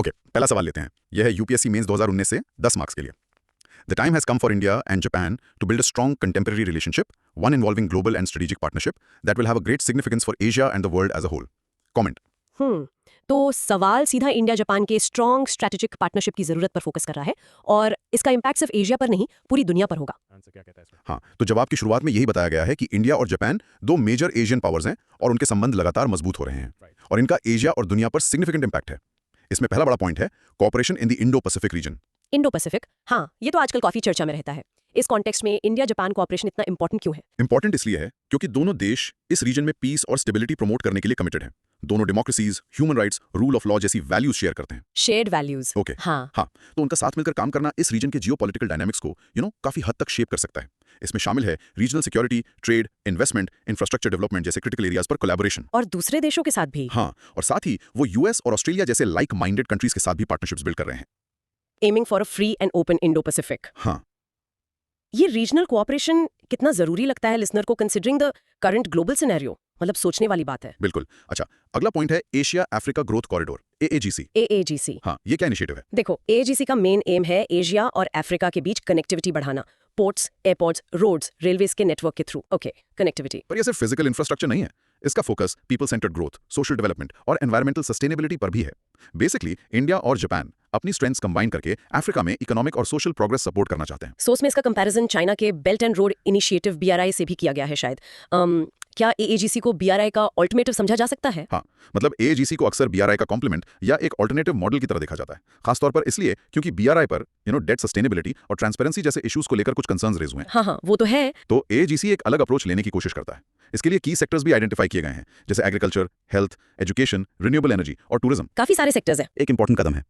Okay, पहला सवाल लेते हैं। यह है यूपीएससी मेंस 2019 से 10 मार्क्स के लिए। The time has come for India and Japan to build a strong contemporary relationship, one involving global and strategic partnership that will have a great significance for Asia and the world as a whole. Comment. तो सवाल सीधा India Japan के strong strategic partnership की जरूरत पर focus कर रहा है और इसका इम्पैक्ट सिर्फ एशिया पर नहीं पूरी दुनिया पर होगा। आंसर क्या कहता है इसमें? हाँ, तो जवाब की शुरुआत में यही बताया गया है कि इंडिया और जापान दो मेजर एशियन पावर्स हैं और उनके संबंध लगातार मजबूत हो रहे हैं और इनका एशिया और दुनिया पर सिग्निफिकेंट इम्पैक्ट है। इसमें पहला बड़ा पॉइंट है cooperation in the Indo Pacific region. Indo Pacific, हाँ ये तो आजकल काफी चर्चा में रहता है। इस कॉन्टेक्स्ट में इंडिया जापान कोऑपरेशन इतना इंपॉर्टेंट क्यों है? इंपॉर्टेंट इसलिए है क्योंकि दोनों देश इस रीजन में पीस और स्टेबिलिटी प्रमोट करने के लिए कमिटेड हैं। दोनों democracies, human rights, rule of law जैसी वैल्यूज शेयर करते हैं। Shared values. ओके, हाँ, तो उनका साथ मिलकर काम करना इस रीजन के जियोपॉलिटिकल डायनामिक्स को काफी हद तक शेप कर सकता है। इसमें शामिल है regional security, trade, investment, infrastructure development जैसे क्रिटिकल एरियाज पर कोलैबोरेशन। और दूसरे देशों के साथ भी। हाँ, और साथ ही वो यूएस और ऑस्ट्रेलिया जैसे लाइक माइंडेड कंट्रीज के साथ भी पार्टनरशिप्स बिल्ड कर रहे हैं। Aiming for a free and open Indo Pacific. हाँ, ये रीजनल कोऑपरेशन कितना जरूरी लगता है लिसनर को considering the current global scenario? मतलब सोचने वाली बात है। बिल्कुल। अच्छा, अगला पॉइंट है एशिया अफ्रीका ग्रोथ कॉरिडोर, एएजीसी। एएजीसी। हाँ, ये क्या इनिशिएटिव है? देखो, एएजीसी का मेन एम है एशिया और अफ्रीका के बीच कनेक्टिविटी बढ़ाना। पोर्ट्स, एयरपोर्ट्स, रोड्स, रेलवेज के नेटवर्क के थ्रू। Okay, connectivity. पर ये सिर्फ फिजिकल इंफ्रास्ट्रक्चर नहीं है। इसका focus people centred growth, social development और एनवायरमेंटल सस्टेनेबिलिटी पर भी है। बेसिकली इंडिया और जापान अपनी स्ट्रेंथ्स कंबाइन करके अफ्रीका में इकोनॉमिक और सोशल प्रोग्रेस सपोर्ट करना चाहते हैं। सोर्स में इसका कंपैरिजन चाइना के belt and road initiative BRI से भी किया गया है शायद। क्या एएजीसी को बीआरआई का अल्टरनेटिव समझा जा सकता है? हाँ, मतलब एजीसी को अक्सर बीआरआई का कॉम्प्लीमेंट या एक ऑल्टरनेटिव मॉडल की तरह देखा जाता है, खासतौर पर इसलिए क्योंकि बीआरआई पर डेट सस्टेनेबिलिटी और ट्रांसपेरेंसी जैसे इश्यूज को लेकर कुछ कंसर्न्स रेज हुए हैं। हाँ, वो तो है। तो एजीसी एक अलग अप्रोच लेने की कोशिश करता है। इसके लिए की सेक्टर्स भी आइडेंटिफाई किए गए हैं, जैसे agriculture, health, education, renewable energy और टूरिज्म। काफी सारे सेक्टर्स हैं। एक इंपॉर्टेंट कदम है।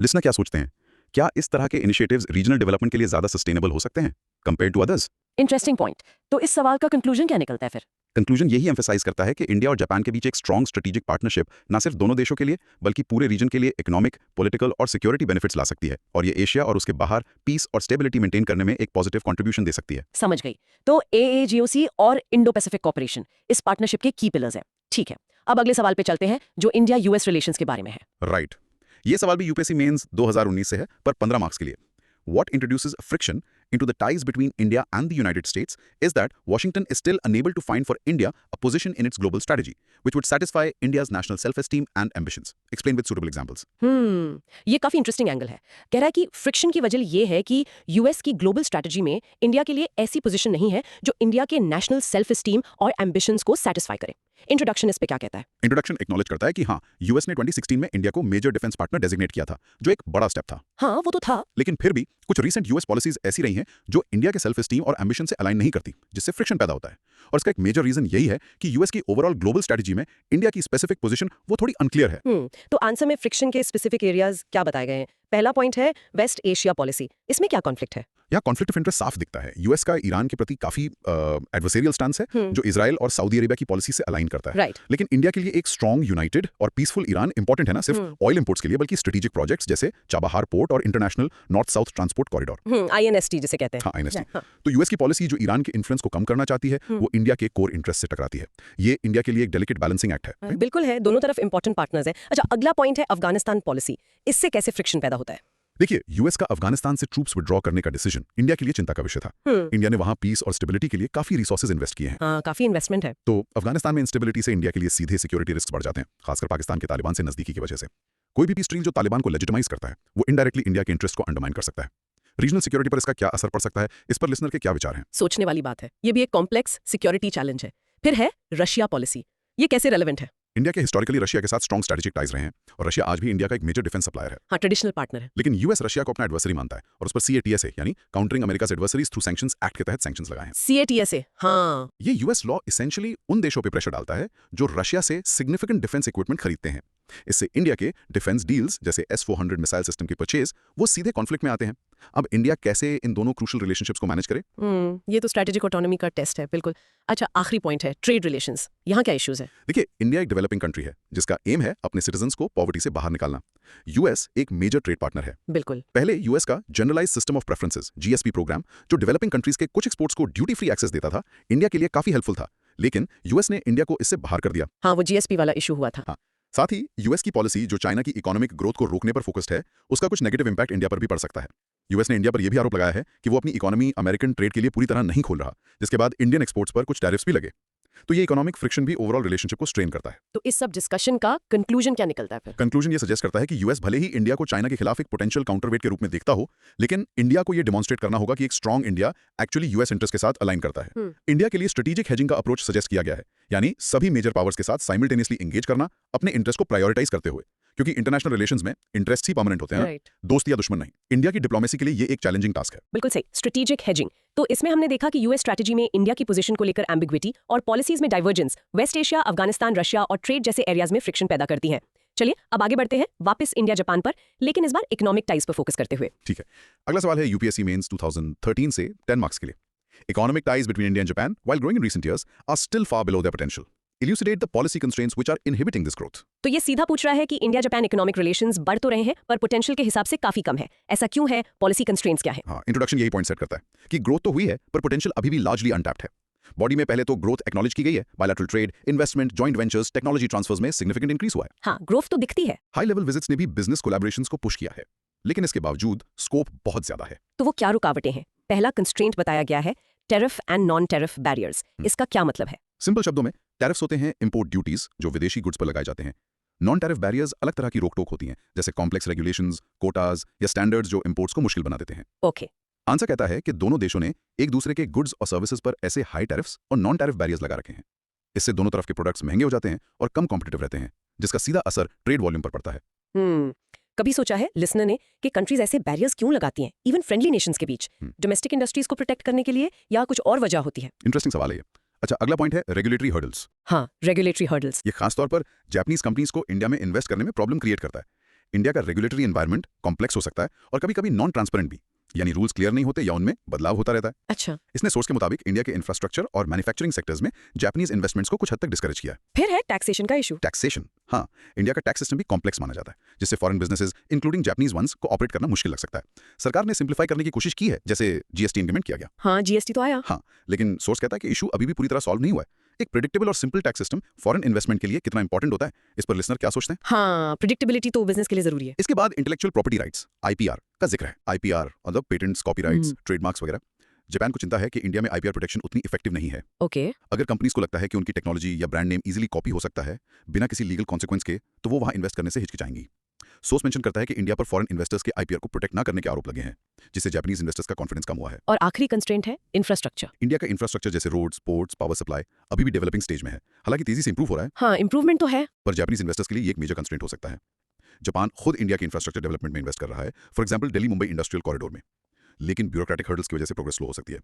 लिसनर क्या सोचते हैं? क्या इस तरह के इनिशिएटिव्स रीजनल डेवलपमेंट के लिए ज्यादा सस्टेनेबल हो सकते हैं compare to others? Interesting point. तो इस सवाल का कंक्लूजन क्या निकलता है फिर? कंक्लूजन यही एम्फेसाइज करता है कि इंडिया और जापान के बीच एक स्ट्रॉन्ग स्ट्रेटेजिक पार्टनरशिप न सिर्फ दोनों देशों के लिए बल्कि पूरे रीजन के लिए इकोनॉमिक, पॉलिटिकल और सिक्योरिटी बेनिफिट्स ला सकती है और ये एशिया और उसके बाहर पीस और स्टेबिलिटी मेंटेन करने में एक पॉजिटिव कंट्रीब्यूशन दे सकती है। समझ गई। तो एएजीओसी और इंडो पैसिफिक कोऑपरेशन इस पार्टनरशिप के की पिलर्स हैं। ठीक है, अब अगले सवाल पे चलते हैं जो इंडिया यूएस रिलेशंस के बारे में है। राइट, ये सवाल भी यूपीएससी मेंस 2019 से है, पर 15 मार्क्स के लिए। What introduces friction into the ties between India and the United States is that Washington is still unable to find for India a position in its global strategy, which would satisfy India's national self-esteem and ambitions. Explain with suitable examples. ये काफी interesting angle है। कह रहा है कि friction की वजह ये है कि यूएस की ग्लोबल स्ट्रेटजी में इंडिया के लिए ऐसी पोजीशन नहीं है जो इंडिया के नेशनल सेल्फ एस्टीम और एम्बिशंस को सेटिस्फाई करे। इंट्रोडक्शन इस पे क्या कहता है? इंट्रोडक्शन एक्नॉलेज करता है कि हाँ, यूएस ने 2016 में इंडिया को मेजर डिफेंस पार्टनर डेजिग्नेट किया था, जो एक बड़ा स्टेप था। हाँ, वो तो था। लेकिन फिर भी कुछ रीसेंट यूएस पॉलिसीज ऐसी रही हैं जो इंडिया के सेल्फ एस्टीम और एम्बिशन से अलाइन नहीं करती, जिससे फ्रिक्शन पैदा होता है। और इसका एक मेजर रीजन यही है कि यूएस की ओवरऑल ग्लोबल स्ट्रेटजी में इंडिया की स्पेसिफिक पोजीशन वो थोड़ी अनक्लियर है। तो आंसर में फ्रिक्शन के स्पेसिफिक एरियाज क्या बताए गए हैं? पहला पॉइंट है वेस्ट एशिया पॉलिसी। इसमें क्या कॉन्फ्लिक्ट है? यहाँ कॉन्फ्लिक्ट ऑफ इंटरेस्ट साफ दिखता है। यूएस का ईरान के प्रति काफी एडवर्सेरियल स्टांस है, जो इजराइल और सऊदी अरेबिया की पॉलिसी से अलाइन करता है। राइट। लेकिन इंडिया के लिए एक स्ट्रॉन्ग, यूनाइटेड और पीसफुल ईरान इंपॉर्टेंट है, ना सिर्फ ऑयल इंपोर्ट्स के लिए बल्कि स्ट्रेटेजिक प्रोजेक्ट्स जैसे चाबहार पोर्ट और international north south transport corridor, INST जिसे कहते हैं। हाँ, आईएनएसटी। तो यूएस की पॉलिसी जो ईरान के इन्फ्लुएंस को कम करना चाहती है, वो इंडिया के कोर इंटरेस्ट से टकराती है। ये इंडिया के लिए एक डेलिकेट बैलेंसिंग एक्ट है। बिल्कुल है, दोनों तरफ इंपॉर्टेंट पार्टनर्स हैं। अच्छा, अगला पॉइंट है अफगानिस्तान पॉलिसी। इससे कैसे फ्रिक्शन पैदा होता है? देखिए, यूएस का अफगानिस्तान से ट्रूप्स विड्रॉ करने का डिसीजन इंडिया के लिए चिंता का विषय था। इंडिया ने वहां पीस और स्टेबिलिटी के लिए काफी रिसोर्सेज इन्वेस्ट किए हैं। हाँ, काफी इन्वेस्टमेंट है। तो अफगानिस्तान में इंस्टेबिलिटी से इंडिया के लिए सीधे सिक्योरिटी रिस्क बढ़ जाते हैं, खासकर पाकिस्तान के तालिबान से नजदीकी की वजह से। कोई भी पीस ट्रील जो तालिबान को लेजिटिमाइज करता है, वो इनडायरेक्टली इंडिया के इंटरेस्ट को अंडरमाइन कर सकता है। रीजनल सिक्योरिटी पर इसका क्या असर पड़ सकता है, इस पर लिसनर के क्या विचार हैं? सोचने वाली बात है। ये भी एक कॉम्प्लेक्स सिक्योरिटी चैलेंज है। फिर है रशिया पॉलिसी। ये कैसे रेलेवेंट है? इंडिया के हिस्टोरिकली रशिया के साथ स्ट्रॉन्ग स्ट्रेटेजिक टाइज रहे हैं और रशिया आज भी इंडिया का एक मेजर डिफेंस सप्लायर है। हाँ, ट्रेडिशनल पार्टनर है। लेकिन यूएस रशिया को अपना एडवर्सरी मानता है और उस पर सीएटीएसए यानी countering America's adversaries through sanctions act के तहत सैंक्शंस लगाए हैं। सीएटीएसए, हाँ। ये यूएस लॉ एसेंशियली उन देशों पे प्रेशर डालता है जो रशिया से सिग्निफिकेंट डिफेंस इक्विपमेंट खरीदते हैं। इससे इंडिया के डिफेंस डील्स जैसे S-400 मिसाइल सिस्टम की परचेज वो सीधे कॉन्फ्लिक्ट में आते हैं। अब इंडिया कैसे इन दोनों क्रूशियल रिलेशनशिप्स को मैनेज करे? ये तो स्ट्रेटेजिक ऑटोनॉमी का टेस्ट है, बिल्कुल। अच्छा, आखिरी पॉइंट है ट्रेड रिलेशंस। यहाँ क्या इश्यूज है? देखिए, इंडिया एक डेवलपिंग कंट्री है जिसका एम है अपने सिटीजंस को पॉवर्टी से बाहर निकालना। यूएस एक मेजर ट्रेड पार्टनर है। बिल्कुल। पहले यूएस का generalize system of preferences GSP program, जो डेवलपिंग कंट्रीज के कुछ एक्सपोर्ट्स को ड्यूटी फ्री एक्सेस देता था, इंडिया के लिए काफी हेल्पफुल था। लेकिन यूएस ने इंडिया को इससे बाहर कर दिया। हाँ, वो जीएसपी वाला इशू हुआ था। हाँ, साथ ही यूएस की पॉलिसी जो चाइना की इकोनॉमिक ग्रोथ को रोकने पर फोकस्ड है, उसका कुछ नेगेटिव इंपैक्ट इंडिया पर भी पड़ सकता है। यूएस ने इंडिया पर यह भी आरोप लगाया है कि वो अपनी इकोनॉमी अमेरिकन ट्रेड के लिए पूरी तरह नहीं खोल रहा, जिसके बाद इंडियन एक्सपोर्ट्स पर कुछ टैरिफ्स भी लगे। तो ये इकोनॉमिक फ्रिक्शन भी ओवरऑल रिलेशनशिप को स्ट्रेन करता है। तो इस सब डिस्कशन का कंक्लूजन क्या निकलता है फिर? कंक्लूजन ये सजेस्ट करता है कि यूएस भले ही इंडिया को चाइना के खिलाफ एक पोटेंशियल काउंटरवेट के रूप में देखता हो, लेकिन इंडिया को ये डिमॉन्स्ट्रेट करना होगा कि एक strong India actually US interest के साथ अलाइन करता है। इंडिया के लिए स्ट्रेटेजिक हेजिंग का अप्रोच सजेस्ट किया गया है, यानी सभी मेजर पावर्स के साथ साइमल्टेनियसली एंगेज करना, अपने इंटरेस्ट को प्रायोरिटाइज करते हुए, क्योंकि इंटरनेशनल रिलेशंस में इंटरेस्ट ही परमानेंट होते हैं, Right. दोस्त या दुश्मन नहीं। इंडिया की डिप्लोमेसी के लिए ये एक चैलेंजिंग टास्क है। बिल्कुल सही, स्ट्रेटेजिक हेजिंग। तो इसमें हमने देखा कि यूएस स्ट्रैटेजी में इंडिया की पोजीशन को लेकर एम्बिग्विटी और पॉलिसीज में divergence West Asia, Afghanistan, Russia और ट्रेड जैसे एरियाज में फ्रिक्शन पैदा करती हैं। चलिए अब आगे बढ़ते हैं वापस इंडिया जापान पर, लेकिन इस बार इकोनॉमिक टाइज पर फोकस करते हुए। ठीक है, अगला सवाल है यूपीएससी मेंस 2013 से 10 मार्क्स के लिए। Economic ties between India and Japan, while growing in recent years, are still far below their potential. Elucidate the policy constraints which are inhibiting this growth. तो ये सीधा पूछ रहा है कि इंडिया जापान इकोनॉमिक रिलेशंस बढ़ तो रहे हैं पर पोटेंशियल के हिसाब से काफी कम है। ऐसा क्यों है? पॉलिसी कंस्ट्रेंट्स क्या है? हाँ, इंट्रोडक्शन यही पॉइंट सेट करता है कि ग्रोथ तो हुई है पर पोटेंशियल अभी भी लार्जली अनटैप्ड है। बॉडी में पहले तो ग्रोथ एक्नॉलेज की गई है, bilateral trade, investment, joint ventures, technology transfers में सिग्निफिकेंट इंक्रीज हुआ है। हाँ, ग्रोथ तो दिखती है। हाई लेवल विजिट्स ने भी बिजनेस कोलैबोरेशंस को पुश किया है, लेकिन इसके बावजूद स्कोप बहुत ज्यादा है। तो वो क्या रुकावटें हैं? पहला कंस्ट्रेंट बताया गया है tariff and non tariff barriers. इसका क्या मतलब है? सिंपल शब्दों में टैरिफ्स होते हैं इंपोर्ट ड्यूटीज जो विदेशी गुड्स पर लगाए जाते हैं। नॉन टैरिफ बैरियर्स अलग तरह की रोक-टोक होती हैं, जैसे कॉम्प्लेक्स रेगुलेशंस, कोटाज या स्टैंडर्ड्स जो इंपोर्ट्स को मुश्किल बना देते हैं। ओके। आंसर कहता है कि दोनों देशों ने एक दूसरे के गुड्स और सर्विसेज पर ऐसे हाई टैरिफ्स और नॉन टैरिफ बैरियर्स लगा रखे हैं। इससे दोनों तरफ के प्रोडक्ट्स महंगे हो जाते हैं और कम कॉम्पिटिटिव रहते हैं, जिसका सीधा असर ट्रेड वॉल्यूम पर पड़ता है। कभी सोचा है लिसनर ने कि कंट्रीज ऐसे बैरियर्स क्यों लगाती हैं, इवन फ्रेंडली नेशंस के बीच? डोमेस्टिक इंडस्ट्रीज को प्रोटेक्ट करने के लिए या कुछ और वजह होती है? इंटरेस्टिंग सवाल है ये। अच्छा, अगला पॉइंट है रेगुलेटरी हर्डल्स। हाँ, रेगुलेटरी हर्डल्स। ये खासतौर पर जापानीज कंपनीज को इंडिया में इन्वेस्ट करने में प्रॉब्लम क्रिएट करता है। इंडिया का रेगुलेटरी एनवायरनमेंट कॉम्प्लेक्स हो सकता है और कभी-कभी नॉन ट्रांसपेरेंट भी, यानी रूल्स क्लियर नहीं होते या उनमें बदलाव होता रहता है। अच्छा, इसने सोर्स के मुताबिक इंडिया के इंफ्रास्ट्रक्चर और मैन्युफैक्चरिंग सेक्टर्स में जापानीज इन्वेस्टमेंट्स को कुछ हद तक डिस्करेज किया है। फिर है टैक्सेशन का इशू। टैक्सेशन, हाँ, इंडिया का टैक्स सिस्टम भी कॉम्प्लेक्स माना जाता है, जिससे foreign businesses including Japanese ones को ऑपरेट करना मुश्किल लग सकता है। सरकार ने सिंप्लीफाई करने की कोशिश की है, जैसे जीएसटी इंप्लीमेंट किया गया। हाँ, जीएसटी तो आया। हाँ, लेकिन सोर्स कहता है कि इशू अभी भी पूरी तरह सॉल्व नहीं हुआ है। एक प्रेडिक्टेबल और simple tax system foreign investment के लिए कितना इंपॉर्टेंट होता है, इस पर लिसनर क्या सोचते हैं? हाँ, प्रेडिक्टेबिलिटी तो बिजनेस के लिए जरूरी है। इसके बाद इंटेलेक्चुअल प्रॉपर्टी राइट्स आईपीआर का जिक्र है। आईपीआर मतलब पेटेंट्स, कॉपीराइट्स, ट्रेडमार्क्स वगैरह। जापान को चिंता है कि इंडिया में आईपीआर प्रोटेक्शन उतनी इफेक्टिव नहीं है। ओके। अगर कंपनीज को लगता है कि उनकी टेक्नोलॉजी या ब्रांड नेम इजीली कॉपी हो सकता है बिना किसी लीगल कॉन्सिक्वेंस के, तो वो वहां इन्वेस्ट करने से हिचकिचाएंगी। सोर्स मेंशन करता है कि इंडिया पर फॉरेन इन्वेस्टर्स के आईपीआर को प्रोटेक्ट ना करने के आरोप लगे हैं, जिससे जापानीज इन्वेस्टर्स का कॉन्फिडेंस कम हुआ है। और आखिरी कंस्ट्रेंट है इंफ्रास्ट्रक्चर। इंडिया का इंफ्रास्ट्रक्चर जैसे रोड्स, पोर्ट्स, पावर सप्लाई अभी भी डेवलपिंग स्टेज में है। हालांकि तेजी से इंप्रूव हो रहा है, हाँ, इंप्रूवमेंट तो है। पर जापानीज इन्वेस्टर्स के लिए ये एक मेजर कंस्ट्रेंट हो सकता है। जापान खुद इंडिया के इंफ्रास्ट्रक्चर डेवलपमेंट में इन्वेस्ट कर रहा है, for example Delhi Mumbai industrial corridor में, लेकिन ब्यूरोक्रेटिक हर्डल्स की वजह से प्रोग्रेस स्लो हो सकती है।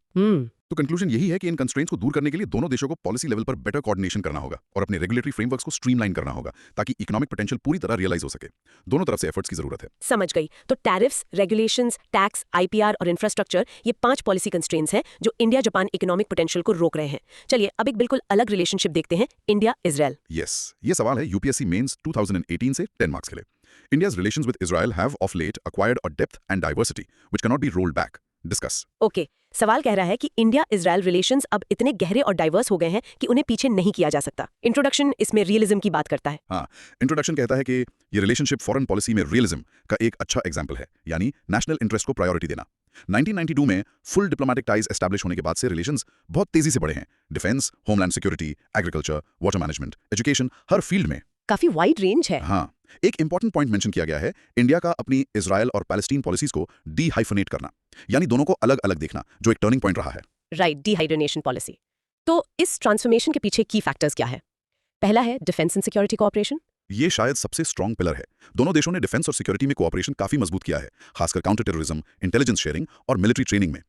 तो कंक्लूजन यही है कि इन कंस्ट्रेंट्स को दूर करने के लिए दोनों देशों को पॉलिसी लेवल पर बेटर कोऑर्डिनेशन करना होगा और अपने रेगुलेटरी फ्रेमवर्क्स को स्ट्रीमलाइन करना होगा, ताकि इकोनॉमिक पोटेंशियल पूरी तरह रियलाइज हो सके। दोनों तरफ से एफर्ट्स की जरूरत है। समझ गई। तो टैरिफ्स, रेगुलेशंस, टैक्स, आईपीआर और इंफ्रास्ट्रक्चर, ये 5 पॉलिसी कंस्ट्रेंट्स हैं जो इंडिया जापान इकोनॉमिक पोटेंशियल को रोक रहे हैं। चलिए अब एक बिल्कुल अलग रिलेशनशिप देखते हैं, इंडिया इजराइल। यस, ये सवाल है यूपीएससी मेंस 2018 से 10 मार्क्स के लिए। India's relations with Israel have of late acquired a depth and diversity which cannot be rolled back. Discuss. Okay, सवाल कह रहा है कि इंडिया इजराइल रिलेशंस अब इतने गहरे और डाइवर्स हो गए हैं कि उन्हें पीछे नहीं किया जा सकता। इंट्रोडक्शन इसमें रियलिज्म की बात करता है। हाँ, इंट्रोडक्शन कहता है कि ये रिलेशनशिप फॉरेन पॉलिसी में रियलिज्म का एक अच्छा एग्जाम्पल है, यानी नेशनल इंटरेस्ट को प्रायोरिटी देना। 1992 में फुल डिप्लोमेटिक टाइज एस्टैब्लिश होने के बाद से रिलेशंस बहुत तेजी से बढ़े हैं। Defence, homeland security, agriculture, water management, education, हर फील्ड में काफी वाइड रेंज है। हाँ, एक इंपॉर्टेंट पॉइंट मेंशन किया गया है, इंडिया का अपनी इजराइल और पैलेस्टीन पॉलिसीज को डीहाइफनेट करना, यानी दोनों को अलग अलग देखना, जो एक टर्निंग पॉइंट रहा है। Right, dehydration policy. तो इस ट्रांसफॉर्मेशन के पीछे की फैक्टर्स क्या है? पहला है डिफेंस एंड सिक्योरिटी कोऑपरेशन। ये शायद सबसे स्ट्रॉन्ग पिलर है। दोनों देशों ने डिफेंस और सिक्योरिटी में कोऑपरेशन काफी मजबूत किया है, खासकर काउंटर टेररिज्म, इंटेलिजेंस शेयरिंग और मिलिट्री ट्रेनिंग में।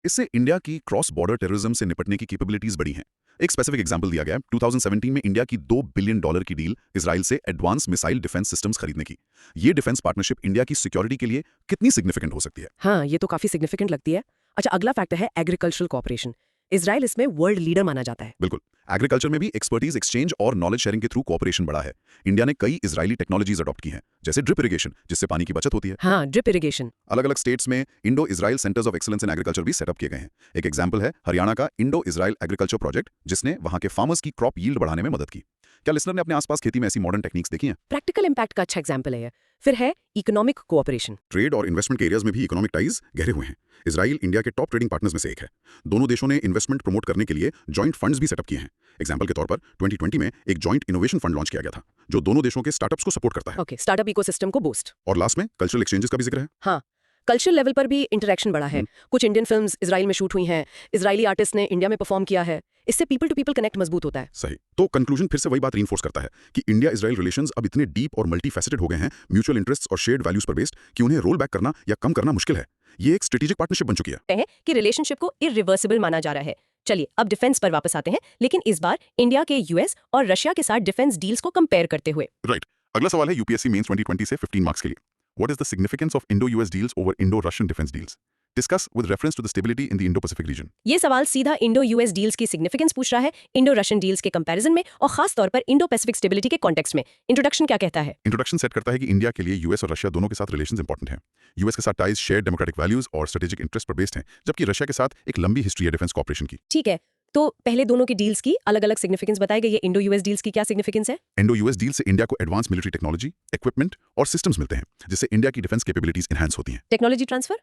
इससे इंडिया की क्रॉस बॉर्डर टेररिज्म से निपटने की कैपेबिलिटीज बढ़ी हैं। एक स्पेसिफिक एग्जांपल दिया गया है 2017 में इंडिया की $2 बिलियन की डील इजराइल से एडवांस मिसाइल डिफेंस सिस्टम्स खरीदने की। ये डिफेंस पार्टनरशिप इंडिया की सिक्योरिटी के लिए कितनी सिग्निफिकेंट हो सकती है? हाँ, ये तो काफी सिग्निफिकेंट लगती है। अच्छा, अगला फैक्टर है एग्रीकल्चरल कोऑपरेशन। इजराइल इसमें वर्ल्ड लीडर माना जाता है। बिल्कुल, एग्रीकल्चर में भी एक्सपर्टीज एक्सचेंज और नॉलेज शेयरिंग के थ्रू कोऑपरेशन बढ़ा है। इंडिया ने कई इजरायली टेक्नोलॉजीज अडॉप्ट की हैं, जैसे ड्रिप इरिगेशन, जिससे पानी की बचत होती है। हाँ, ड्रिप इरिगेशन। अलग अलग स्टेट्स में Indo Israel centres of excellence in agriculture भी सेटअप किए गए हैं। एक एग्जांपल है हरियाणा का इंडो इजराइल एग्रीकल्चर प्रोजेक्ट, जिसने वहां के फार्मर्स की क्रॉप यील्ड बढ़ाने में मदद की। क्या लिसनर ने अपने आसपास खेती में ऐसी मॉडर्न टेक्निक्स देखी हैं? प्रैक्टिकल इम्पैक्ट का अच्छा एग्जाम्पल है ये। फिर है इकोनॉमिक कोऑपरेशन। ट्रेड और इन्वेस्टमेंट के एरियाज में भी इकोनॉमिक टाइज गहरे हुए हैं। इजराइल इंडिया के टॉप ट्रेडिंग पार्टनर्स में से एक है। दोनों देशों ने इन्वेस्टमेंट प्रमोट करने के लिए जॉइंट फंड्स भी सेटअप किए हैं। एग्जाम्पल के तौर पर 2020 में एक जॉइंट इनोवेशन फंड लॉन्च किया गया था, जो दोनों देशों के स्टार्टअप्स को सपोर्ट करता है। ओके, स्टार्टअप इकोसिस्टम को बूस्ट। और लास्ट में कल्चरल एक्सचेंजेस का भी जिक्र है। हाँ, कल्चरल लेवल पर भी इंटरेक्शन बढ़ा है। कुछ इंडियन फिल्म्स इजराइल में शूट हुई हैं, इजरायली आर्टिस्ट ने इंडिया में परफॉर्म किया है। इससे पीपल टू पीपल कनेक्ट मजबूत होता है। सही। तो कंक्लूजन फिर से वही बात रीइंफोर्स करता है कि इंडिया इजराइल रिलेशंस अब इतने डीप और मल्टी फैसेटेड हो गए हैं, म्यूचुअल इंटरेस्ट्स और शेयर्ड वैल्यूज पर बेस्ड, कि उन्हें रोल बैक करना या कम करना मुश्किल है। ये एक स्ट्रेटेजिक पार्टनरशिप बन चुकी है कि रिलेशनशिप को इरिवर्सिबल माना जा रहा है। चलिए अब डिफेंस पर वापस आते हैं, लेकिन इस बार इंडिया के यूएस और रशिया के साथ डिफेंस डील्स को कंपेयर करते हुए। राइट। अगला सवाल है यूपीएससी मेंस 2020 से 15 मार्क्स के लिए। What is the significance of Indo-US deals over Indo-Russian defense deals? Discuss with reference to the stability in the Indo-Pacific region. ये सवाल सीधा इंडो यूएस डील्स की सिग्निफिकेंस पूछ रहा है, इंडो रशियन डील्स के कंपैरिजन में और खास तौर पर इंडो पैसिफिक स्टेबिलिटी के कॉन्टेक्स्ट में। इंट्रोडक्शन क्या कहता है? इंट्रोडक्शन सेट करता है कि इंडिया के लिए यूएस और रशिया दोनों के साथ रिलेशंस इंपॉर्टेंट हैं। यूएस के साथ टाइज शेयर्ड डेमोक्रेटिक वैल्यूज और स्ट्रेटेजिक इंटरेस्ट पर बेस्ड हैं, जबकि रशिया के साथ एक लंबी हिस्ट्री है डिफेंस कॉपरेशन की। ठीक है, तो पहले दोनों की डील्स की अलग-अलग सिग्निफिकेंस बताई गई है। इंडो यूएस डील्स की क्या सिग्निफिकेंस है? इंडो-यूएस डील से इंडिया को एडवांस मिलिट्री टेक्नोलॉजी, इक्विपमेंट और सिस्टम्स मिलते हैं, जिससे इंडिया की डिफेंस कैपेबिलिटीज एनहांस होती हैं। Technology transfer?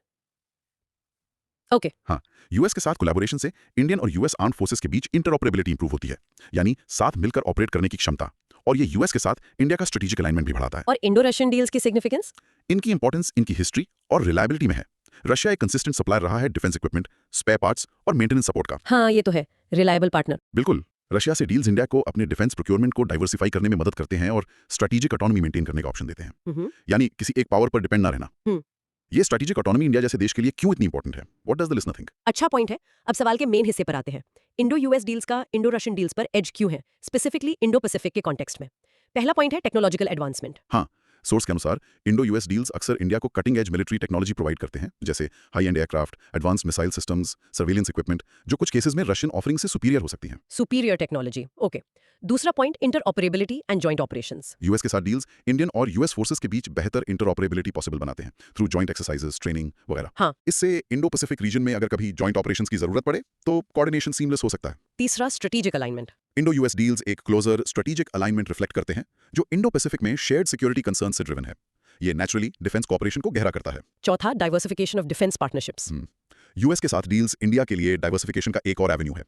ओके। हाँ, यूएस के साथ कोलैबोरेशन से इंडियन और यूएस आर्म्ड फोर्सेस के बीच इंटरऑपरेबिलिटी इंप्रूव होती है, यानी साथ मिलकर ऑपरेट करने की क्षमता। और ये यूएस के साथ इंडिया का स्ट्रेटेजिक अलाइनमेंट भी बढ़ाता है। और इंडो रशियन डील्स की सिग्निफिकेंस? इनकी इंपॉर्टेंस इनकी हिस्ट्री और रिलायबिलिटी में है। रशिया एक कंसिस्टेंट सप्लायर रहा है डिफेंस इक्विपमेंट, स्पेयर पार्ट्स और मेंटेनेंस सपोर्ट का। हाँ, ये तो है, रिलायबल पार्टनर। बिल्कुल। रशिया से डील्स इंडिया को अपने डिफेंस प्रोक्योरमेंट को डाइवर्सिफाई करने में मदद करते हैं और स्ट्रेटेजिक ऑटोनॉमी मेंटेन करने का ऑप्शन देते हैं, यानी किसी एक पावर पर डिपेंड ना रहना। ये स्ट्रेटेजिक ऑटोनॉमी इंडिया जैसे देश के लिए क्यों इतनी इंपॉर्टेंट है? What does the listener think? अच्छा पॉइंट है। अब सवाल के मेन हिस्से पर आते हैं। इंडो यूएस डील्स का इंडो रशियन डील्स पर एज क्यों है, स्पेसिफिकली इंडो पैसिफिक के कॉन्टेक्स्ट में? पहला पॉइंट है टेक्नोलॉजिकल एडवांसमेंट। हाँ, सोर्स के अनुसार इंडो यूएस डील्स अक्सर इंडिया को cutting edge military technology provide करते हैं, जैसे high and aircraft, advance missile systems, surveillance equipment, जो कुछ केसेस में रशियन ऑफरिंग से सुपीरियर हो सकती हैं। Superior technology, okay. दूसरा point interoperability and joint operations. US के साथ डील्स इंडियन और यूएस फोर्सेस के बीच बेहतर इंटरऑपरेबिलिटी पॉसिबल बनाते हैं थ्रू जॉइंट एक्सरसाइजेस, ट्रेनिंग वगैरह। हाँ। इससे इंडो पैसिफिक रीजन में अगर कभी जॉइंट ऑपरेशंस की जरूरत पड़े तो कोऑर्डिनेशन सीमलेस हो सकता है। तीसरा strategic alignment. Indo US deals एक क्लोजर स्ट्रेटेजिक अलाइनमेंट रिफ्लेक्ट करते हैं, जो इंडो पैसिफिक में शेयर्ड सिक्योरिटी कंसर्न से ड्रिवन है। ये नेचुरली डिफेंस कॉपरेशन को गहरा करता है। चौथा diversification of defence partnerships. US के साथ डील्स इंडिया के लिए डाइवर्सिफिकेशन का एक और एवेन्यू है।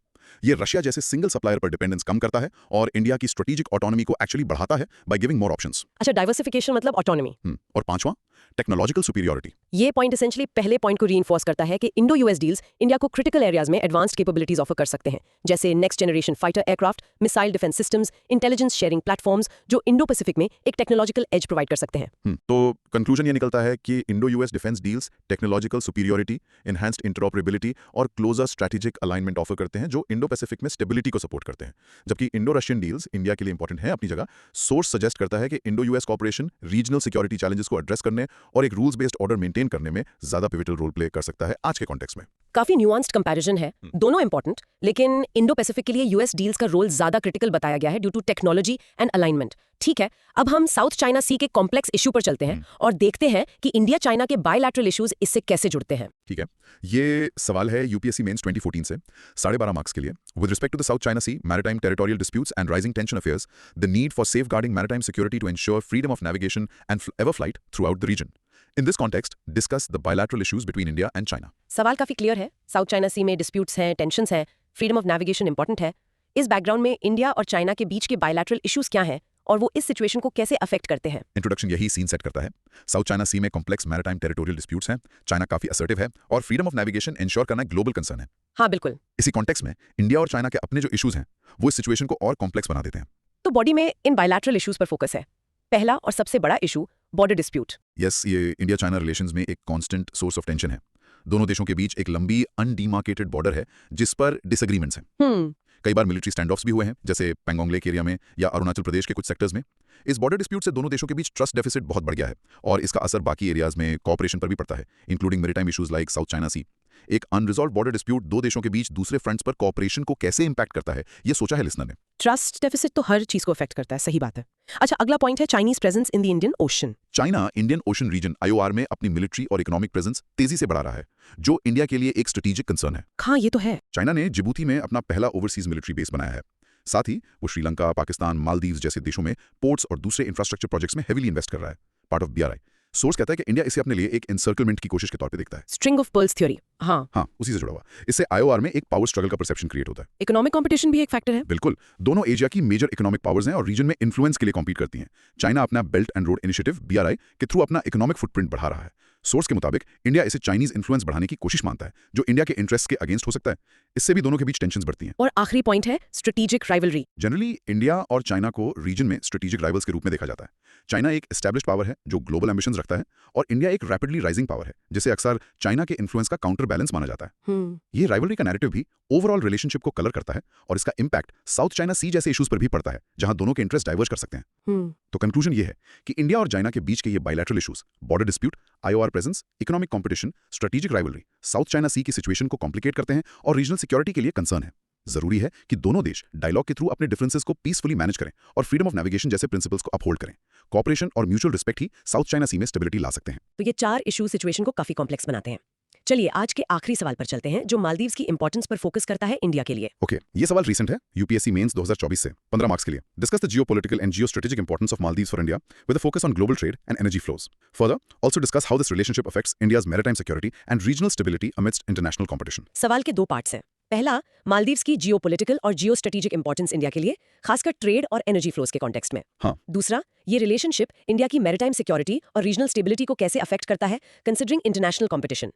ये रशिया जैसे सिंगल सप्लायर पर डिपेंडेंस कम करता है और इंडिया की स्ट्रेटेजिक ऑटोनॉमी को एक्चुअली बढ़ाता है बाय गिविंग मोर ऑप्शंस। अच्छा, डाइवर्सिफिकेशन मतलब ऑटोनॉमी। और पांचवां, टेक्नोलॉजिकल सुपीरियरिटी। ये पॉइंट एसेंशियली पहले पॉइंट को रीइंफोर्स करता है कि इंडो यूएस डील्स इंडिया को क्रिटिकल एरियाज में एडवांस्ड कैपेबिलिटीज ऑफर कर सकते हैं, जैसे next generation fighter aircraft, missile defence systems, intelligence sharing platforms, जो इंडो पैसिफिक में एक टेक्नोलॉजिकल एज प्रोवाइड कर सकते हैं। तो कंक्लूजन ये निकलता है कि Indo US defence deals technological superiority, enhanced interoperability और क्लोजर स्ट्रेटेजिक अलाइनमेंट ऑफर करते हैं, जो इंडो पैसिफिक में स्टेबिलिटी को सपोर्ट करते हैं। जबकि इंडो रशियन डील्स इंडिया के लिए इंपॉर्टेंट है अपनी जगह। सोर्स सजेस्ट करता है कि Indo US cooperation regional security challenges को एड्रेस करने और एक रूल्स बेस्ड ऑर्डर मेंटेन करने में ज्यादा पिवटल रोल प्ले कर सकता है आज के कॉन्टेक्स्ट में। काफी न्यूआंस्ड कंपैरिजन है, दोनों इंपॉर्टेंट, लेकिन इंडो पैसिफिक के लिए यूएस डील्स का रोल ज्यादा क्रिटिकल बताया गया है due to technology and alignment. ठीक है, अब हम साउथ चाइना सी के कॉम्प्लेक्स इशू पर चलते हैं और देखते हैं कि इंडिया चाइना के बायलैटरल इश्यूज इससे कैसे जुड़ते हैं। ठीक है, ये सवाल है यूपीएससी मेंस 2014 से 12.5 मार्क्स के लिए। With respect to the South China Sea, maritime territorial disputes and rising tension affairs, the need for safeguarding maritime security to ensure freedom of navigation and overflight throughout the region. In this context, discuss the bilateral issues between India and China. सवाल काफी clear है। South China सी में disputes हैं, tensions हैं, freedom of navigation important है। इस background में India और चाइना के बीच के बायलैटरल इश्यूज क्या हैं और वो इस सिचुएशन को कैसे अफेक्ट करते हैं? इंट्रोडक्शन यही सीन सेट करता है। साउथ चाइना सी में कॉम्प्लेक्स मैरिटाइम टेरिटोरियल डिस्प्यूट्स हैं, चाइना काफी असर्टिव है और फ्रीडम ऑफ नेविगेशन इंश्योर करना ग्लोबल कंसर्न है। हाँ बिल्कुल। इसी कॉन्टेक्स्ट में इंडिया और चाइना के अपने जो इश्यूज हैं वो इस सिचुएशन को और कॉम्प्लेक्स बना देते हैं। तो बॉडी में इन बायलैटरल इश्यूज पर फोकस है। पहला और सबसे बड़ा इशू बॉर्डर डिस्प्यूट। यस, ये इंडिया चाइना रिलेशंस में एक कांस्टेंट सोर्स ऑफ टेंशन है। दोनों देशों के बीच एक लंबी अनडिमार्केटेड बॉर्डर है जिस पर डिसएग्रीमेंट्स हैं। कई बार मिलिट्री स्टैंड ऑफ्स भी हुए हैं, जैसे पैंगोंग लेक एरिया में या अरुणाचल प्रदेश के कुछ सेक्टर्स में। इस बॉर्डर डिस्प्यूट से दोनों देशों के बीच ट्रस्ट डेफिसिट बहुत बढ़ गया है और इसका असर बाकी एरियाज में कोऑपरेशन पर भी पड़ता है, including maritime issues like South China Sea. एक अनरिजॉल्व बॉर्डर डिस्प्यूट दो देशों के बीच दूसरे फ्रंट्स पर कोऑपरेशन को कैसे इंपैक्ट करता है, ये सोचा है लिसनर ने। ट्रस्ट डेफिसिट तो हर चीज को अफेक्ट करता है, सही बात है। अच्छा, अगला पॉइंट है Chinese presence in the Indian Ocean. China Indian Ocean region IOR में अपनी मिलिट्री और इकोनॉमिक प्रेजेंस तेजी से बढ़ा रहा है, जो इंडिया के लिए एक स्ट्रेटेजिक कंसर्न है। हाँ, ये तो है। चाइना ने जिबूती में अपना पहला ओवरसीज मिलिट्री बेस बनाया है। साथ ही वो श्रीलंका, पाकिस्तान, मालदीव जैसे देशों में पोर्ट्स और दूसरे इंफ्रास्ट्रक्चर प्रोजेक्ट्स में हेवीली इन्वेस्ट कर रहा है, पार्ट ऑफ BRI। सोर्स कहता है कि इंडिया इसे अपने लिए एक एनसर्कलमेंट की कोशिश के तौर पे देखता है। स्ट्रिंग ऑफ पर्ल्स थ्योरी, हाँ। हाँ, उसी से जुड़ा हुआ। इससे IOR में एक पावर स्ट्रगल का परसेप्शन क्रिएट होता है। इकोनॉमिक कंपटीशन भी एक फैक्टर है। बिल्कुल, दोनों एशिया की मेजर इकोनॉमिक पावर्स हैं और रीजन में इन्फ्लुएंस के लिए कॉम्पीट करती हैं। चाइना अपना belt and road initiative BRI के थ्रू अपना इकोनॉमिक फुटप्रिंट बढ़ा रहा है। सोर्स के मुताबिक इंडिया इसे चाइनीज इन्फ्लुएंस बढ़ाने की कोशिश मानता है, जो इंडिया के इंटरेस्ट के अगेंस्ट हो सकता है। इससे भी दोनों के बीच टेंशंस बढ़ती हैं। और आखिरी पॉइंट है स्ट्रेटेजिक राइवलरी। जनरली इंडिया और चाइना को रीजन में स्ट्रेटेजिक राइवल्स के रूप में देखा जाता है। चाइना एक एस्टैब्लिश्ड पावर है जो ग्लोबल एम्बिशंस रखता है, और इंडिया एक रैपिडली राइजिंग पावर है जिसे अक्सर चाइना के इन्फ्लुएंस का काउंटर बैलेंस माना जाता है। ये राइवलरी का नैरेटिव भी ओवरऑल रिलेशनशिप को कलर करता है, और इसका इंपैक्ट साउथ चाइना सी जैसे इश्यूज पर भी पड़ता है, जहां दोनों के इंटरेस्ट डाइवर्ज कर सकते हैं। तो कंक्लूजन ये है कि इंडिया और चाइना के बीच के ये bilateral issues, border dispute, IOR presence, economic competition, strategic rivalry, South China Sea की सिचुएशन को कॉम्प्लिकेट करते हैं और रीजनल सिक्योरिटी के लिए कंसर्न है। जरूरी है कि दोनों देश डायलॉग के थ्रू अपने डिफरेंसेस को पीसफुली मैनेज करें और फ्रीडम ऑफ नेविगेशन जैसे प्रिंसिपल्स को अपहोल्ड करें। कॉपरेशन और म्यूचुअल रिस्पेक्ट ही साउथ चाइना सी में स्टेबिलिटी ला सकते हैं। तो ये 4 इशू सिचुएशन को काफी कॉम्प्लेक्स बनाते हैं। चलिए आज के आखिरी सवाल पर चलते हैं, जो मालदीव्स की इंपॉर्टेंस पर फोकस करता है इंडिया के लिए। ओके, ये सवाल रीसेंट है, UPSC मेंस 2024 से, 15 मार्क्स के लिए। Discuss the geopolitical and geostrategic importance of Maldives for India with a focus on global trade and energy flows. Further, also discuss how this relationship affects India's maritime security and regional stability amidst international competition. सवाल के 2 parts हैं। पहला, मालदीव्स की geopolitical और जियोस्ट्रेटेजिक importance India के लिए, खासकर trade और एनर्जी फ्लोज के कॉन्टेक्स्ट में। हाँ। दूसरा, ये रिलेशनशिप इंडिया की मैरिटाइम सिक्योरिटी और रीजनल स्टेबिलिटी को कैसे अफेक्ट करता है कंसिडरिंग इंटरनेशनल कंपटीशन।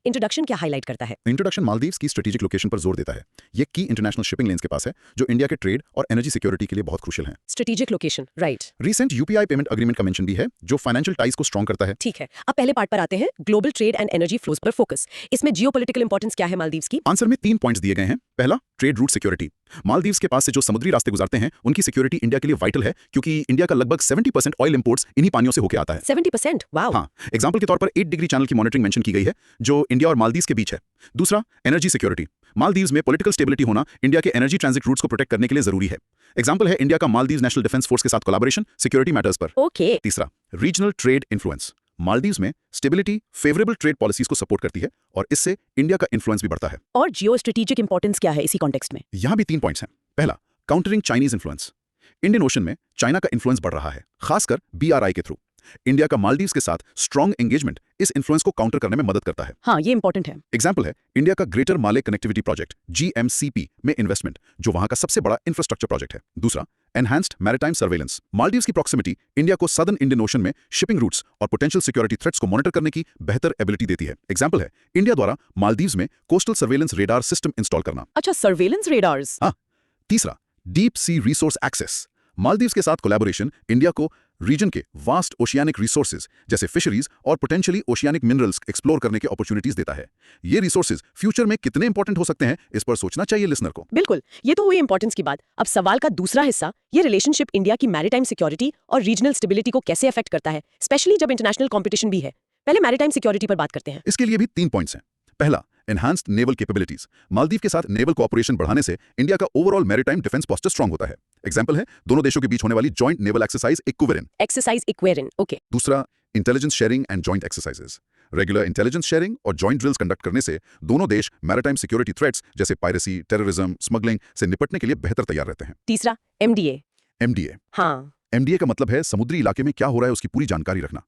इंट्रोडक्शन क्या हाईलाइट करता है? इंट्रोडक्शन मालदीव्स की स्ट्रेटेजिक लोकेशन पर जोर देता है। ये की इंटरनेशनल शिपिंग लेन्स के पास है, जो इंडिया के ट्रेड और एनर्जी सिक्योरिटी के लिए बहुत क्रूशियल हैं। Strategic location, right. Recent UPI payment agreement का मेंशन भी है, जो फाइनेंशियल टाइज को स्ट्रॉन्ग करता है। ठीक है, अब पहले पार्ट पर आते हैं, global trade and energy flows पर फोकस। इसमें जियोपॉलिटिकल इंपॉर्टेंस क्या है मालदीव्स की? आंसर में 3 पॉइंट्स दिए गए हैं। पहला, ट्रेड रूट सिक्योरिटी। मालदीव्स के पास से जो समुद्री रास्ते गुजरते हैं, उनकी सिक्योरिटी इंडिया के लिए वाइटल है, क्योंकि इंडिया का लगभग 70% ऑयल इंपोर्ट्स इन्हीं पानियों से होकर आता है। 70%, वाओ। हाँ, एग्जांपल के तौर पर 8 डिग्री चैनल की मॉनिटरिंग मेंशन की गई है, जो इंडिया और मालदीव्स के बीच है। दूसरा, एनर्जी सिक्योरिटी। मालदीव्स में पॉलिटिकल स्टेबिलिटी होना इंडिया के एनर्जी ट्रांजिट रूट्स को प्रोटेक्ट करने के लिए जरूरी है। एग्जांपल है इंडिया का मालदीव्स नेशनल डिफेंस फोर्स के साथ कोलैबोरेशन सिक्योरिटी मैटर्स पर। ओके। तीसरा, रीजनल ट्रेड इन्फ्लुएंस। मालदीव्स में स्टेबिलिटी फेवरेबल ट्रेड पॉलिसीज को सपोर्ट करती है, और इससे इंडिया का इन्फ्लुएंस भी बढ़ता है। और जियोस्ट्रेटेजिक इंपॉर्टेंस क्या है इसी कॉन्टेक्स्ट में? यहां भी 3 पॉइंट्स हैं। पहला, countering Chinese influence. Indian ocean में चाइना का इन्फ्लुएंस बढ़ रहा है, खासकर BRI के थ्रू। इंडिया का मालदीव्स के साथ स्ट्रॉन्ग एंगेजमेंट इस इन्फ्लुएंस को काउंटर करने में मदद करता है। हाँ, ये इंपॉर्टेंट है। एग्जाम्पल है इंडिया का ग्रेटर माले कनेक्टिविटी प्रोजेक्ट GMCP में इन्वेस्टमेंट, जो वहां का सबसे बड़ा इंफ्रास्ट्रक्चर प्रोजेक्ट है। दूसरा, एनहांस्ड मैरिटाइम सर्वेलेंस। मालदीव्स की प्रॉक्सिमिटी इंडिया को सदर्न इंडियन ओशन में शिपिंग रूट्स और पोटेंशियल सिक्योरिटी थ्रेट्स को मॉनिटर करने की बेहतर एबिलिटी देती है। एग्जाम्पल है इंडिया द्वारा मालदीव्स में coastal surveillance radar system install करना। अच्छा, सर्वेलेंस रेडार्स। हाँ। तीसरा, deep sea resource access. Maldives के साथ कोलैबोरेशन इंडिया को रीजन के वास्ट ओशियानिक रिसोर्सेज जैसे फिशरीज और पोटेंशियली ओशियानिक मिनरल्स एक्सप्लोर करने के अपॉर्चुनिटीज देता है। ये रिसोर्सेज फ्यूचर में कितने इंपॉर्टेंट हो सकते हैं, इस पर सोचना चाहिए लिसनर को। बिल्कुल, ये तो हुई इंपॉर्टेंस की बात। अब सवाल का दूसरा हिस्सा, ये रिलेशनशिप इंडिया की मैरिटाइम सिक्योरिटी और रीजनल स्टेबिलिटी को कैसे अफेक्ट करता है, स्पेशली जब इंटरनेशनल कंपटीशन भी है। पहले मैरिटाइम सिक्योरिटी पर बात करते हैं। इसके लिए भी 3 पॉइंट्स हैं। पहला, एनहांस्ड नेवल कैपेबिलिटीज। मालदीव के साथ नेवल कोऑपरेशन बढ़ाने से इंडिया का overall maritime defence posture strong होता है। एग्जांपल है दोनों देशों के बीच होने वाली joint naval exercise equivalent. Exercise equivalent, okay. दूसरा, intelligence sharing and joint exercises. Regular intelligence sharing और जॉइंट ड्रिल्स कंडक्ट करने से दोनों देश मैरिटाइम सिक्योरिटी थ्रेट्स जैसे पायरेसी, टेररिज्म, स्मगलिंग से निपटने के लिए बेहतर तैयार रहते हैं। तीसरा, MDA। हाँ। MDA का मतलब है समुद्री इलाके में क्या हो रहा है उसकी पूरी जानकारी रखना।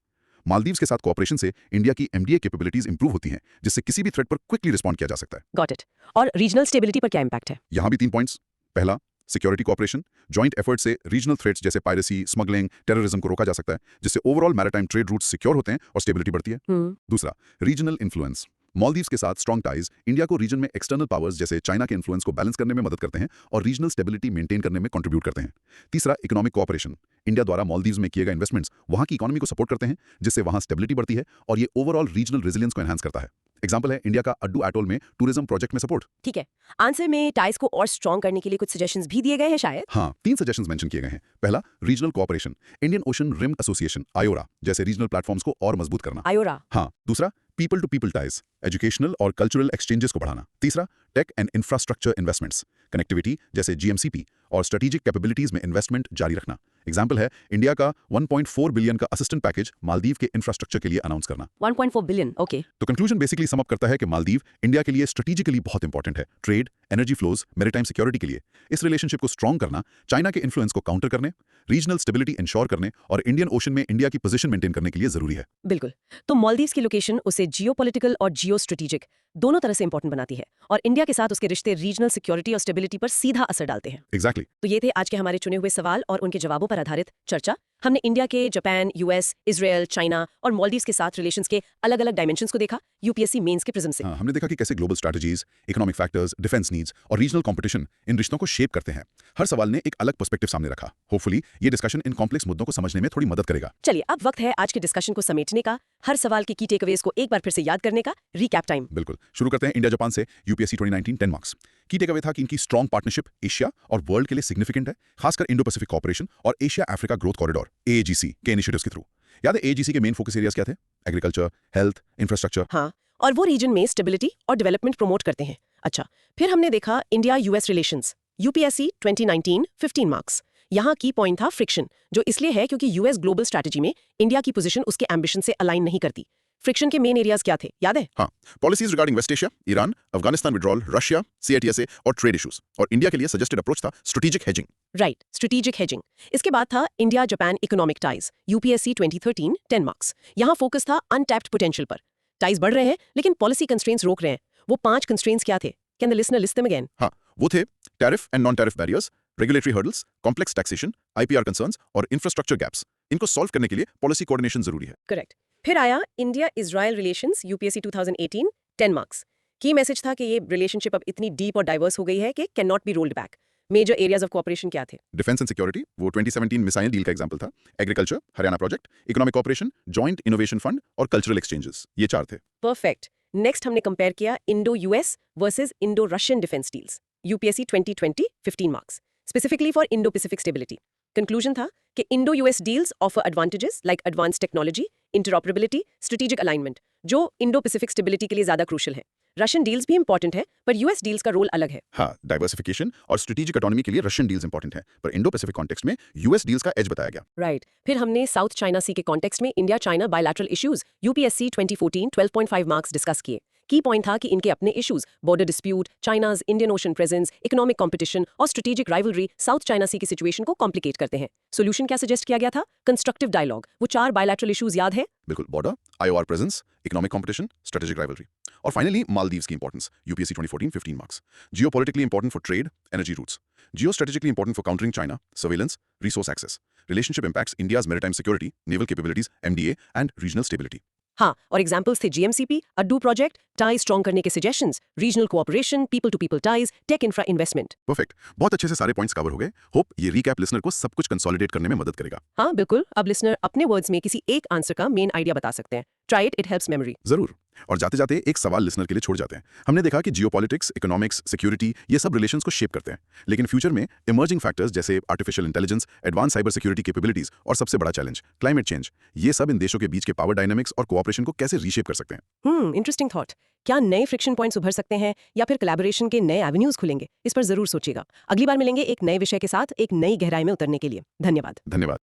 मालदीव्स के साथ कोऑपरेशन से इंडिया की MDA कैपेबिलिटीज इंप्रूव होती हैं, जिससे किसी भी थ्रेट पर क्विकली रिस्पॉन्ड किया जा सकता है। Got it. और रीजनल स्टेबिलिटी पर क्या इंपैक्ट है? यहाँ भी 3 पॉइंट्स। पहला, सिक्योरिटी कोऑपरेशन। जॉइंट एफर्ट से रीजनल थ्रेट्स जैसे पायरेसी, स्मगलिंग, टेररिज्म को रोका जा सकता है, जिससे overall maritime trade routes secure होते हैं और स्टेबिलिटी बढ़ती है। दूसरा, रीजनल इन्फ्लुएंस। मालदीव्स के साथ स्ट्रॉन्ग टाइज इंडिया को रीजन में एक्सटर्नल पावर्स जैसे चाइना के इन्फ्लुएंस को बैलेंस करने में मदद करते हैं और रीजनल स्टेबिलिटी मेंटेन करने में कंट्रीब्यूट करते हैं। तीसरा, इकोनॉमिक कोऑपरेशन। इंडिया द्वारा मालदीव्स में किए गए इन्वेस्टमेंट्स वहां की इकोनॉमी को सपोर्ट करते हैं, जिससे वहां स्टेबिलिटी बढ़ती है और ये ओवरऑल रीजनल रेजिलियंस को एनहांस करता है। एग्जांपल है इंडिया का अड्डू एटोल में टूरिज्म प्रोजेक्ट में सपोर्ट। ठीक है, आंसर में टाइज को और स्ट्रॉन्ग करने के लिए कुछ सजेशंस भी दिए गए हैं शायद। हाँ, 3 सजेशंस मेंशन किए गए हैं। पहला, regional cooperation. Indian Ocean Rim Association IORA जैसे रीजनल प्लेटफॉर्म्स को और मजबूत करना। IORA। हाँ। दूसरा, people to people ties, educational और कल्चरल एक्सचेंजेस को बढ़ाना। तीसरा, tech and infrastructure investments, connectivity जैसे GMCP और स्ट्रेटेजिक कैपेबिलिटीज में इन्वेस्टमेंट जारी रखना। एग्जाम्पल है इंडिया का 1.4 बिलियन का असिस्टेंट पैकेज मालदीव के इंफ्रास्ट्रक्चर के लिए अनाउंस करना। 1.4 बिलियन, ओके। तो कंक्लूजन बेसिकली समअप करता है कि मालदीव इंडिया के लिए स्ट्रेटेजिकली बहुत इंपॉर्टेंट है, trade, energy flows, maritime security के लिए। इस रिलेशनशिप को स्ट्रॉन्ग करना, चाइना के इन्फ्लुएंस को काउंटर करने, रीजनल स्टेबिलिटी इंश्योर करने और इंडियन ओशन में इंडिया की पोजीशन मेंटेन करने के लिए जरूरी है। बिल्कुल। तो मालदीव्स की लोकेशन उसे जियोपॉलिटिकल और जियो स्ट्रेटेजिक दोनों तरह से इंपॉर्टेंट बनाती है और इंडिया के साथ उसके रिश्ते रीजनल सिक्योरिटी और स्टेबिलिटी पर सीधा असर डालते हैं। एग्जैक्टली। तो ये थे आज के हमारे चुने हुए सवाल और उनके जवाबों पर आधारित चर्चा। हमने इंडिया के जापान, यूएस, इजराइल, चाइना और मालदीव्स के साथ रिलेशंस के अलग-अलग डायमेंशंस को देखा यूपीएससी मेंस के प्रिज्म से। हाँ, हमने देखा कि कैसे global strategies, economic factors, defence needs और रीजनल कंपटीशन इन रिश्तों को शेप करते हैं। हर सवाल ने एक अलग पर्सपेक्टिव सामने रखा। होपफुली ये डिस्कशन इन कॉम्प्लेक्स मुद्दों को समझने में थोड़ी मदद करेगा। चलिए अब वक्त है आज के डिस्कशन को समेटने का, हर सवाल के की टेकअवेज को एक बार फिर से याद करने का, रिकैप टाइम। बिल्कुल, शुरू करते हैं इंडिया जापान से। UPSC 2019 10 marks. की टेकअवे था कि इनकी स्ट्रॉन्ग पार्टनरशिप एशिया और वर्ल्ड के लिए सिग्निफिकेंट है, खासकर इंडो पैसिफिक कॉर्पोरेशन और Asia Africa growth corridor AGC के इनिशिएटिव्स के थ्रू। याद है एजीसी के मेन फोकस एरियाज क्या थे? Agriculture, health, infrastructure. हाँ, और वो रीजन में स्टेबिलिटी और डेवलपमेंट प्रमोट करते हैं। अच्छा, फिर हमने देखा India US relations, UPSC 2019 15 marks. यहाँ की पॉइंट था फ्रिक्शन, जो इसलिए है क्योंकि यूएस ग्लोबल स्ट्रैटेजी में इंडिया की पोजीशन उसके एम्बिशन से अलाइन नहीं करती। फ्रिक्शन के मेन एरियाज क्या थे, याद है? हाँ, policies regarding West Asia, Iran, Afghanistan withdrawal, Russia, CITSA और ट्रेड इश्यूज। और इंडिया के लिए सजेस्टेड अप्रोच था strategic hedging. Right, strategic hedging. इसके बाद था India Japan economic ties, UPSC 2013 10 marks. यहाँ फोकस था अनटैप्ड पोटेंशियल पर। टाइज बढ़ रहे हैं लेकिन पॉलिसी कंस्ट्रेंट्स रोक रहे हैं। वो 5 कंस्ट्रेंट्स क्या थे? Can the listener list them again? हाँ, वो थे tariff and non tariff barriers, regulatory hurdles, complex taxation, IPR concerns और इंफ्रास्ट्रक्चर गैप्स। इनको सॉल्व करने के लिए पॉलिसी कोऑर्डिनेशन जरूरी है। करेक्ट। फिर आया India Israel relations, UPSC 2018 10 marks. की मैसेज था कि ये रिलेशनशिप अब इतनी डीप और डाइवर्स हो गई है कि can not be rolled back. Major areas of cooperation क्या थे? डिफेंस एंड सिक्योरिटी, वो 2017 मिसाइल डील का एग्जांपल था। Agriculture, Haryana project, economic cooperation, joint innovation fund और कल्चरल एक्सचेंजेस। ये 4 थे। परफेक्ट। नेक्स्ट हमने कंपेयर किया Indo US versus Indo Russian defence deals, UPSC 2020 15 मार्क्स, specifically for Indo Pacific stability. Conclusion था कि Indo US deals offer advantages like advance technology, interoperability, strategic alignment, जो Indo Pacific stability के लिए ज्यादा crucial है। रशियन डील्स भी important है, पर यूएस डील्स का रोल अलग है। हाँ, डाइवर्सिफिकेशन और स्ट्रेटेजिक ऑटोनॉमी के लिए रशियन डील्स इंपॉर्टेंट है, पर इंडो पैसिफिक कॉन्टेक्स्ट में यूएस डील्स का एज बताया गया। राइट। फिर हमने साउथ चाइना सी के कॉन्टेक्स्ट में India China bilateral issues, UPSC 2014 12.5 marks discuss किए। की पॉइंट था कि इनके अपने issues, border dispute, China's Indian ocean presence, economic competition और strategic rivalry South China Sea की सिचुएशन को कॉम्प्लिकेट करते हैं। सोल्यूशन क्या सजेस्ट किया गया था? Constructive dialogue. वो 4 बायलैटरल इश्यूज याद है? बिल्कुल, border, IOR presence, economic competition, strategic rivalry. और फाइनली मालदीव्स की importance, UPSC 2014 15 marks. Geopolitically important for trade, energy routes. Geo strategically important for countering China, surveillance, resource access. Relationship impacts India's maritime security, naval capabilities, MDA and regional stability. हाँ, और examples थे GMCP, Addu project, ties strong करने के suggestions, regional cooperation, people to people ties, tech infra investment. Perfect, बहुत अच्छे से सारे points cover हो गए। होप ये रीकैप लिसनर को सब कुछ कंसोलिडेट करने में मदद करेगा। हाँ बिल्कुल, अब लिसनर अपने वर्ड्स में किसी एक आंसर का मेन आइडिया बता सकते हैं। Try it, it helps memory. जरूर। और जाते जाते एक सवाल लिसनर के लिए छोड़ जाते हैं। हमने देखा कि जियोपॉलिटिक्स, इकोनॉमिक्स, सिक्योरिटी ये सब रिलेशंस को शेप करते हैं, लेकिन फ्यूचर में इमर्जिंग फैक्टर्स जैसे artificial intelligence, advance cyber security capabilities और सबसे बड़ा चैलेंज क्लाइमेट चेंज, ये सब इन देशों के बीच के पावर डायनामिक्स और कोऑपरेशन को कैसे रीशेप कर सकते हैं। Interesting thought. क्या नए फ्रिक्शन पॉइंट्स उभर सकते हैं या फिर कोलैबोरेशन के नए एवेन्यूज खुलेंगे? इस पर जरूर सोचिएगा। अगली बार मिलेंगे एक नए विषय के साथ, एक नई गहराई में उतरने के लिए। धन्यवाद। धन्यवाद।